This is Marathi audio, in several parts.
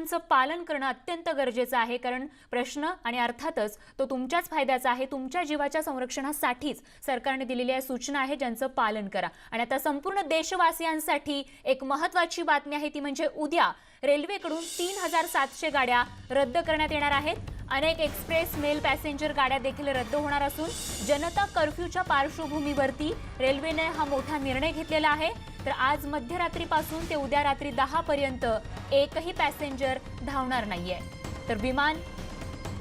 नियमांचं पालन करणं अत्यंत गरजेचं आहे, कारण प्रश्न आणि अर्थातच तो तुमच्याच फायद्याचा आहे. तुमच्या जीवाच्या संरक्षणासाठीच सरकारने दिलेल्या सूचना आहे, ज्यांचं पालन करा. आणि आता संपूर्ण देशवासियांसाठी एक महत्त्वाची बातमी आहे, ती म्हणजे उद्या रेल्वेकडून 3700 गाड्या रद्द करण्यात येणार आहेत. अनेक एक्सप्रेस मेल पॅसेंजर गाड्या देखील रद्द होणार असून जनता कर्फ्यूच्या पार्श्वभूमीवरती रेल्वेने हा मोठा निर्णय घेतलेला आहे. तर आज मध्यरात्रीपासून ते उद्या रात्री 10 पर्यंत एकही पॅसेंजर धावणार नाहीये. तर विमान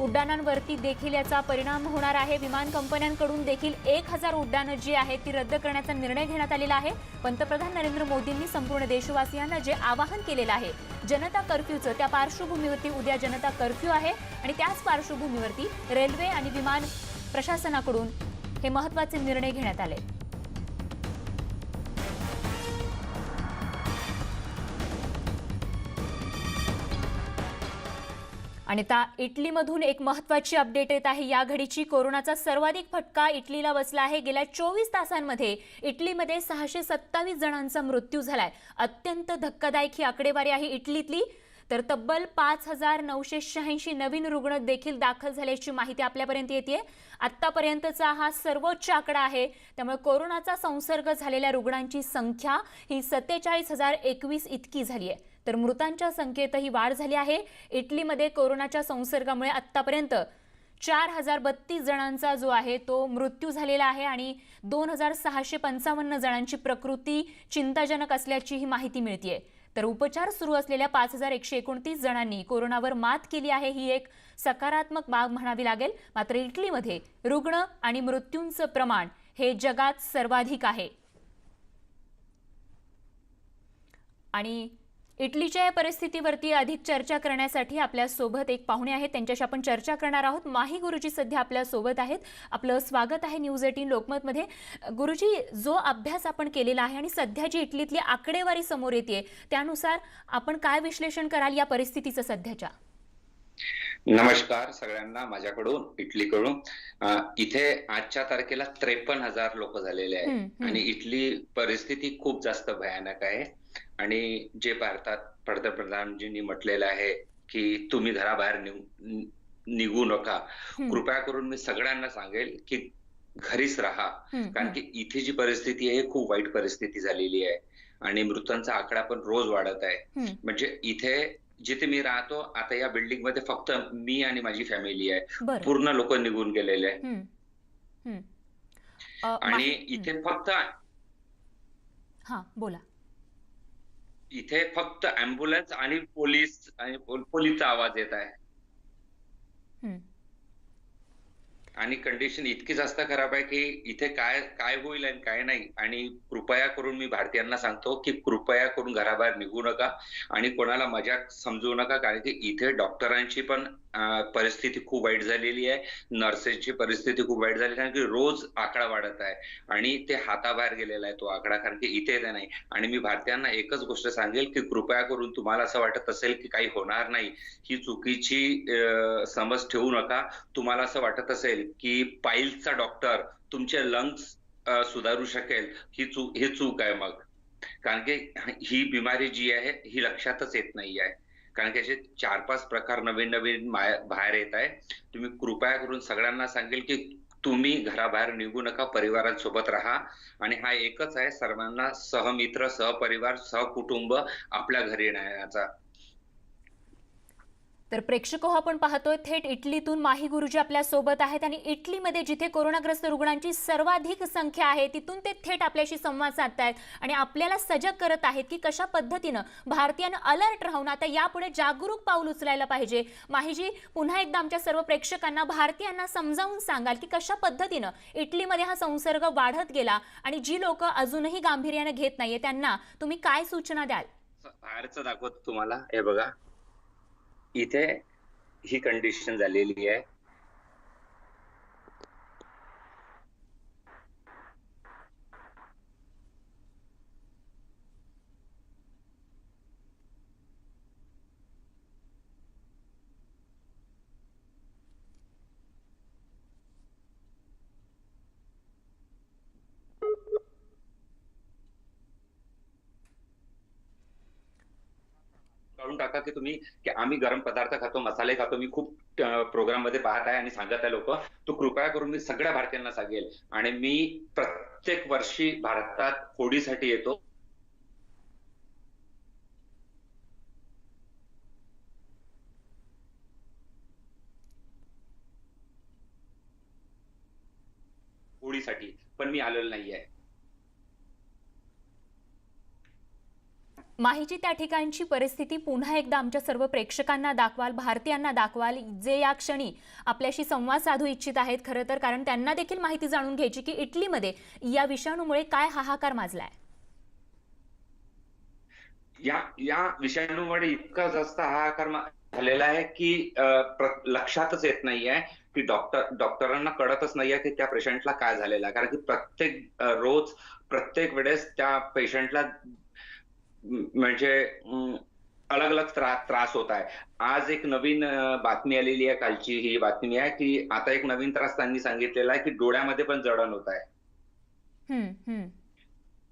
उड्डाणांवरती देखील याचा परिणाम होणार आहे. विमान कंपन्यांकडून देखील 1000 उड्डाणं जी आहेत ती रद्द करण्याचा निर्णय घेण्यात आलेला आहे. पंतप्रधान नरेंद्र मोदींनी संपूर्ण देशवासियांना जे आवाहन केलेलं आहे जनता कर्फ्यूचं, त्या पार्श्वभूमीवरती उद्या जनता कर्फ्यू आहे आणि त्याच पार्श्वभूमीवरती रेल्वे आणि विमान प्रशासनाकडून हे महत्त्वाचे निर्णय घेण्यात आले. आणि आता इटलीमधून एक महत्त्वाची अपडेट येत आहे. या घडीची कोरोनाचा सर्वाधिक फटका इटलीला बसला आहे. गेल्या 24 तासांमध्ये इटलीमध्ये 627 जणांचा मृत्यू झालाय. अत्यंत धक्कादायक ही आकडेवारी आहे इटलीतली. तर तब्बल 5986 नवीन रुग्ण देखील दाखल झाल्याची माहिती आपल्यापर्यंत येते. आतापर्यंतचा हा सर्वोच्च आकडा आहे. त्यामुळे कोरोनाचा संसर्ग झालेल्या रुग्णांची संख्या ही 47,021 इतकी झाली आहे. तर मृतांच्या संख्येतही वाढ झाली आहे. इटलीमध्ये कोरोनाच्या संसर्गामुळे आतापर्यंत 4032 जणांचा जो आहे तो मृत्यू झालेला आहे आणि 2655 जणांची प्रकृती चिंताजनक असल्याची ही माहिती मिळतेय. तर उपचार सुरू असलेल्या 5129 जणांनी कोरोनावर मात केली आहे. ही एक सकारात्मक बाब म्हणावी लागेल. मात्र इटलीमध्ये रुग्ण आणि मृत्यूंचं प्रमाण हे जगात सर्वाधिक आहे. आणि इटलीच्या या परिस्थितीवरती अधिक चर्चा करण्यासाठी आपल्या सोबत एक पाहुणे आहेत, त्यांच्याशी आपण चर्चा करणार आहोत. माही गुरुजी सध्या आपल्या सोबत आहेत. आपलं स्वागत आहे न्यूज 18 लोकमतमध्ये. गुरुजी, जो अभ्यास आपण केलेला आहे आणि सध्या जी इटलीतली आकडेवारी समोर येते त्यानुसार आपण काय विश्लेषण कराल या परिस्थितीचं सध्याच्या? नमस्कार सगळ्यांना माझ्याकडून इटलीकडून. इथे आजच्या तारखेला 53,000 लोक झालेले आहेत आणि इटली परिस्थिती खूप जास्त भयानक आहे. आणि जे भारतात पंतप्रधानजींनी म्हटलेलं आहे की तुम्ही घराबाहेर निघू नका, कृपया करून मी सगळ्यांना सांगेल की घरीच राहा. कारण की इथे जी परिस्थिती आहे खूप वाईट परिस्थिती झालेली आहे आणि मृतांचा आकडा पण रोज वाढत आहे. म्हणजे इथे जिथे मी राहतो आता या बिल्डिंग मध्ये फक्त मी आणि माझी फॅमिली आहे. पूर्ण लोक निघून गेलेले आहे. आणि इथे फक्त बोला. इथे फक्त ॲम्ब्युलन्स आणि पोलीसचा आवाज येत आहे. आणि कंडिशन इतकी जास्त खराब आहे की इथे काय होईल आणि काय नाही. आणि कृपया करून मी भारतीयांना सांगतो की कृपया करून घराबाहेर निघू नका आणि कोणाला मजाक समजू नका. कारण की इथे डॉक्टरांची पण परिस्थिती खूप वाईट झालेली आहे, नर्सेसची परिस्थिती खूप वाईट झालेली आहे. कारण की रोज आकडा वाढत आहे आणि ते हाताबाहेर गेलेला आहे तो आकडा, कारण की इथे ते नाही. आणि मी भारतीयांना एकच गोष्ट सांगेल की कृपया करून तुम्हाला असं वाटत असेल की काही होणार नाही, ही चुकीची समज ठेवू नका. तुम्हाला असं वाटत असेल की पाईल्सचा डॉक्टर तुमचे लंग्स सुधारू शकेल, ही चूक आहे मग. कारण की ही बिमारी जी आहे ही लक्षातच येत नाही आहे. कारण की असे 4-5 प्रकार नवीन बाहेर येत आहे. तुम्ही कृपया करून सगळ्यांना सांगेल की तुम्ही घराबाहेर निघू नका, परिवारांसोबत राहा. आणि हा एकच आहे सर्वांना सहमित्र, सहपरिवार, सहकुटुंब आपल्या घरी येण्याचा. तर प्रेक्षको, आपण पाहतोय थेट इटलीतून माही गुरुजी आपल्या सोबत आहेत आणि इटलीमध्ये जिथे कोरोनाग्रस्त रुग्णांची सर्वाधिक संख्या आहे तिथून ते थेट आपल्याशी संवाद साधतायत आणि आपल्याला सजग करत आहेत की कशा पद्धतीनं भारतीयांना अलर्ट राहून आता यापुढे जागरूक पाऊल उचलायला पाहिजे. माहीजी, पुन्हा एकदा आमच्या सर्व प्रेक्षकांना, भारतीयांना समजावून सांगाल की कशा पद्धतीनं इटलीमध्ये हा संसर्ग वाढत गेला आणि जी लोक अजूनही गांभीर्याने घेत नाहीये त्यांना तुम्ही काय सूचना द्याल? बाहेरचं दाखवतो तुम्हाला. हे बघा, इथे ही कंडिशन झालेली आहे. टाका की तुम्ही की आम्ही गरम पदार्थ खातो, मसाले खातो. मी खूप प्रोग्राम मध्ये पाहत आहे आणि सांगत आहे लोक. तो कृपया करून मी सगळ्या भारतीयांना सांगेल आणि मी प्रत्येक वर्षी भारतात होळीसाठी येतो. होळीसाठी पण मी आलेलो नाहीये. माहीची त्या ठिकाणची परिस्थिती पुन्हा एकदा आमच्या सर्व प्रेक्षकांना दाखवाल, भारतीयांना दाखवाल, जे या क्षणी आपल्याशी संवाद साधू इच्छित आहेत खरं तर, कारण त्यांना देखील माहिती जाणून घ्यायची की इटलीमध्ये या विषाणूमुळे काय हाहाकार माजलाय. या विषाणूमुळे इतका जास्त हाहाकार झालेला आहे की लक्षातच येत नाहीये की डॉक्टरांना कळतच नाहीये की त्या पेशंटला काय झालेलं आहे. कारण की प्रत्येक रोज प्रत्येक वेळेस त्या पेशंटला म्हणजे अलग अलग त्रास होत आहे. आज एक नवीन बातमी आलेली आहे, कालची ही बातमी आहे की आता एक नवीन त्रास त्यांनी सांगितलेला आहे की डोळ्यामध्ये पण जळण होत आहे.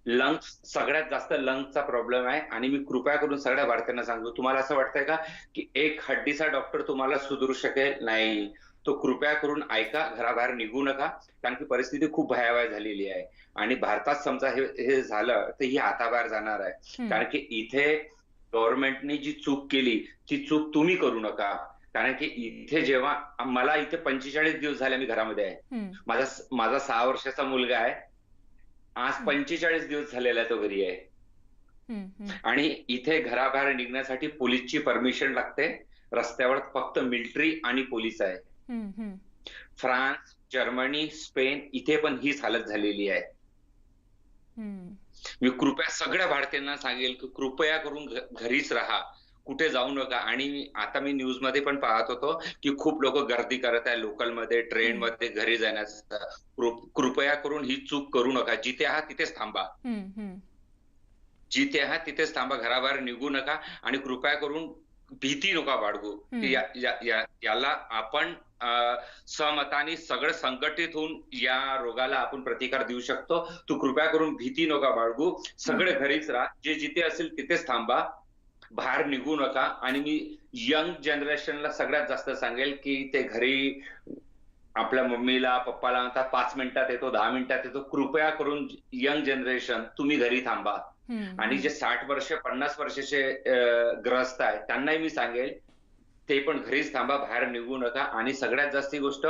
लंग्स सगळ्यात जास्त लंग्सचा प्रॉब्लेम आहे आणि मी कृपया करून सगळ्या भारतीयांना सांगतो, तुम्हाला असं वाटतंय का की एक हड्डीचा डॉक्टर तुम्हाला सुधरू शकेल? नाही. तो कृपया करून ऐका, घराबाहेर निघू नका, कारण की परिस्थिती खूप भयावह झालेली आहे आणि भारतात समजा हे झालं तर ही हाताबाहेर जाणार आहे. कारण की इथे गव्हर्नमेंटने जी चूक केली ती चूक तुम्ही करू नका. कारण की इथे जेव्हा मला इथे 45 दिवस झाले मी घरामध्ये आहे. माझा 6 वर्षाचा मुलगा आहे. आज 45 दिवस झालेला तो घरी आहे आणि इथे घराबाहेर निघण्यासाठी पोलीसची परमिशन लागते. रस्त्यावर फक्त मिलिटरी आणि पोलीस आहे. फ्रान्स, जर्मनी, स्पेन इथे पण हीच हालत झालेली आहे. मी कृपया सगळ्या भारतीयांना सांगेल की कृपया करून घरीच राहा, कुठे जाऊ नका. आणि आता मी न्यूज मध्ये पण पाहत होतो की खूप लोक गर्दी करत आहे लोकलमध्ये, ट्रेनमध्ये घरी जाण्याचं. कृपया करून ही चूक करू नका. जिथे आहात तिथेच थांबा. जिथे आहात तिथेच थांबा, घराबाहेर निघू नका आणि कृपया करून भीती नका बाळगू. याला आपण सहमताने सगळं संघटित होऊन या रोगाला आपण प्रतिकार देऊ शकतो. तू कृपया करून भीती नका बाळगू. सगळे घरीच राहा. जे जिथे असेल तिथेच थांबा, बाहेर निघू नका. आणि मी यंग जनरेशनला सगळ्यात जास्त सांगेल की ते घरी आपल्या मम्मीला पप्पाला म्हणतात 5 मिनिटात येतो, 10 मिनिटात येतो. कृपया करून यंग जनरेशन तुम्ही घरी थांबा. आणि जे 60 वर्ष 50 वर्षाचे ग्रस्त आहेत त्यांनाही मी सांगेल ते पण घरीच थांबा, बाहेर निघू नका. आणि सगळ्यात जास्ती गोष्ट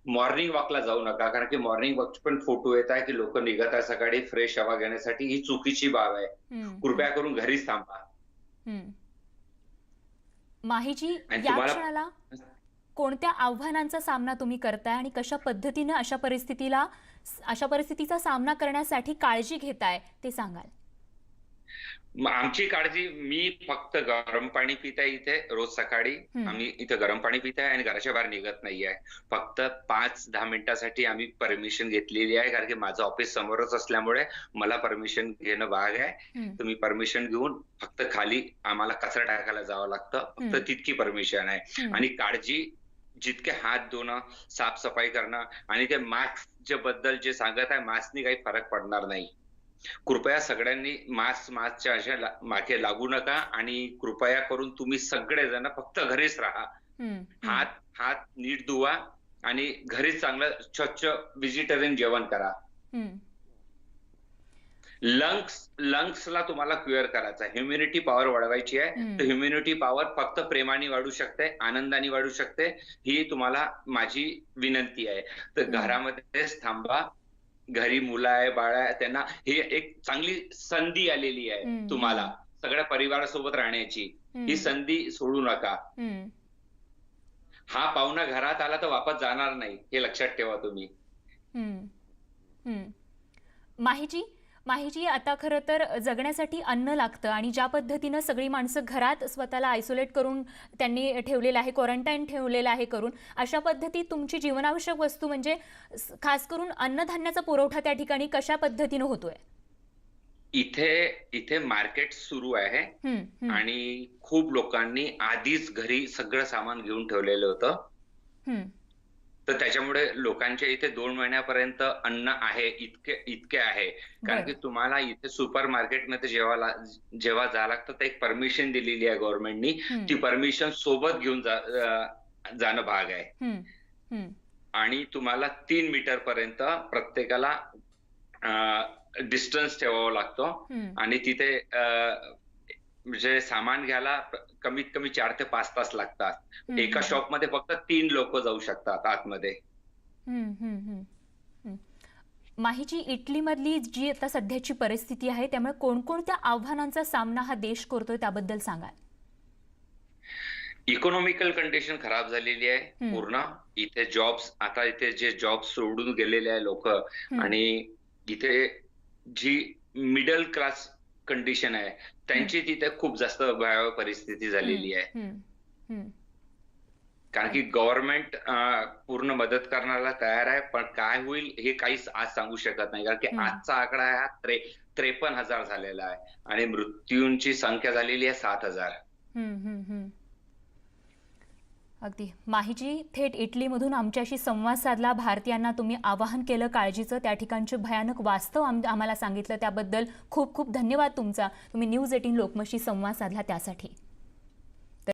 मॉर्निंग वॉकला जाऊ नका, कारण की मॉर्निंग वॉक पण फोटो येत आहे की लोक निघत आहे सकाळी फ्रेश हवा घेण्यासाठी. ही चुकीची बाब आहे. कृपया करून घरीच थांबा. माहीजी, या क्षणाला कोणत्या आव्हानांचा सामना तुम्ही करताय आणि कशा पद्धतीने अशा परिस्थितीचा सामना करण्यासाठी काळजी घेताय ते सांगाल? आमची काळजी, मी फक्त गरम पाणी पित आहे इथे रोज सकाळी. आम्ही इथे गरम पाणी पित आहे आणि घराच्या बाहेर निघत नाहीये. फक्त 5-10 मिनिटासाठी आम्ही परमिशन घेतलेली आहे, कारण की माझं ऑफिस समोरच असल्यामुळे मला परमिशन घेणं भाग आहे. तर मी परमिशन घेऊन फक्त खाली आम्हाला कचरा टाकायला जावं लागतं. फक्त तितकी परमिशन आहे. आणि काळजी जितके हात धुणं, साफसफाई करणं आणि ते मास्क बद्दल जे सांगत आहे, मास्कनी काही फरक पडणार नाही. कृपया सगळ्यांनी मास्कच्या अशा मागे लागू नका आणि कृपया करून तुम्ही सगळेजण फक्त घरीच राहा. हात नीट धुवा आणि घरीच चांगलं स्वच्छ व्हेजिटेरियन जेवण करा. लंग्सला तुम्हाला क्युअर करायचं आहे, ह्युम्युनिटी पॉवर वाढवायची आहे. तर ह्युम्युनिटी पॉवर फक्त प्रेमाने वाढू शकते, आनंदाने वाढू शकते. ही तुम्हाला माझी विनंती आहे. तर घरामध्येच थांबा. घरी मुलं आहे, बाळ आहे, त्यांना ही एक चांगली संधी आलेली आहे तुम्हाला सगळ्या परिवारासोबत राहण्याची. ही संधी सोडू नका. हा पाहुणा घरात आला तर वापस जाणार नाही, हे लक्षात ठेवा तुम्ही. माहीजी, आता खरं तर जगण्यासाठी अन्न लागतं आणि ज्या पद्धतीनं सगळी माणसं घरात स्वतःला आयसोलेट करून त्यांनी ठेवलेलं आहे, क्वारंटाईन ठेवलेलं आहे करून, अशा पद्धतीत तुमची जीवनावश्यक वस्तू म्हणजे खास करून अन्नधान्याचा पुरवठा त्या ठिकाणी कशा पद्धतीनं होतोय? इथे मार्केट सुरू आहे आणि खूप लोकांनी आधीच घरी सगळं सामान घेऊन ठेवलेलं होतं. तर त्याच्यामुळे लोकांच्या इथे 2 महिन्यापर्यंत अन्न आहे इतके आहे. कारण की बरं. तुम्हाला इथे सुपर मार्केटमध्ये जेव्हा जावं लागतं तर एक परमिशन दिलेली आहे गव्हर्नमेंटनी. हं, ती परमिशन सोबत घेऊन जाणं भाग आहे. हं, हं, आणि तुम्हाला 3 मीटर पर्यंत प्रत्येकाला डिस्टन्स ठेवावा लागतो. हं, आणि तिथे म्हणजे सामान घ्यायला कमीत कमी 4 ते 5 तास लागतात. हं, एका हं, शॉपमध्ये फक्त 3 लोकं जाऊ शकतात आतमध्ये. हं, हं, हं, हं. माहीची इटलीमधली जी आता सध्याची परिस्थिती आहे त्यामुळे कोणकोणत्या आव्हानांचा सामना हा देश करतोय त्याबद्दल सांगाल? इकॉनॉमिकल कंडिशन खराब झालेली आहे हं, पूर्ण. इथे जे जॉब सोडून गेलेले आहे लोकं. हं, आणि इथे जी मिडल क्लास कंडिशन आहे, हं, त्यांची तिथे खूप जास्त भयावह परिस्थिती हं, झालेली आहे. हं, हं. कारण की गव्हर्नमेंट पूर्ण मदत करण्याला तयार आहे, पण काय होईल हे काहीच आज सांगू शकत नाही. कारण की हं, आजचा आकडा हा 53,000 झालेला आहे आणि मृत्यूंची संख्या झालेली आहे 7,000. हं, हं, हं. अगदी. माहीजी, थेट इटलीमधून आमच्याशी संवाद साधला. भारतीयांना तुम्ही आवाहन केलं काळजीचं. त्या ठिकाणचे भयानक वास्तव आम्हाला सांगितलं त्याबद्दल खूप खूप धन्यवाद तुमचा. तुम्ही न्यूज 18 लोकमतशी संवाद साधला त्यासाठी.